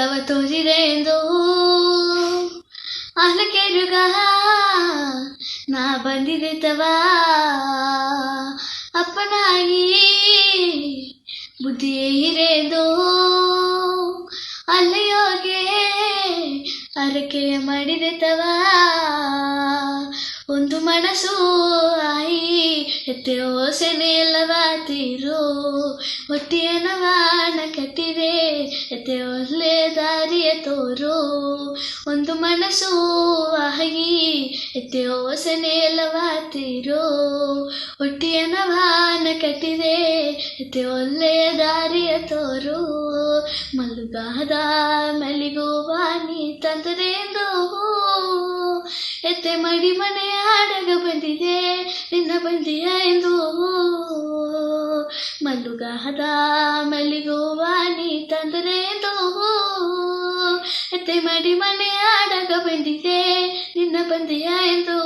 ಮುದವ ತೋರಿದೆಂದು ಅಲಕೆರುಗ ನಾ ಬಂದಿದೆ ತವಾ ಅಪ್ಪನಾಗಿ ಬುದ್ಧಿಯೇ ಹಿರೇದು ಅಲ್ಲಿಯೋಗೆ ಅರಕೆಯ ಮಾಡಿದೆ ತವಾ ಒಂದು ಮನಸ್ಸು ಆಯಿ ಎತ್ತೆ ಓಸೆನೆ ಎಲ್ಲವಾತೀರು ಒಟ್ಟಿಯ ನವಾನ ಕಟ್ಟಿದೆ ಎತ್ತೆ ಒಳ್ಳೆ ದಾರಿಯ ತೋರು ಒಂದು ಮನಸ್ಸು ಆಯಿ ಎತ್ತೆ ಓಸೆನೆ ಎಲ್ಲವಾತೀರು ಒಟ್ಟಿಯ ನವಾನ ಕಟ್ಟಿದೆ ಎತ್ತೆ ಒಳ್ಳೆಯ ದಾರಿಯ ತೋರು ಮಲುಗಾದ ಮಲ್ಲಿಗೋವಾನಿ ತಂದರೆಂದು ಎತ್ತೆ ಮಡಿ ಮನೆ ಆಡಗ ಬಂದಿದೆ ನಿನ್ನ ಬಂದಿಯ ಎಂದು ಮಲ್ಲುಗಾದ ಮಲ್ಲಿಗೋವಾನಿ ತಂದರೆಂದು ಎತ್ತೆ ಮಡಿ ಮನೆ ಆಡಗ ಬಂದಿದೆ ನಿನ್ನ ಬಂದಿಯ ಎಂದು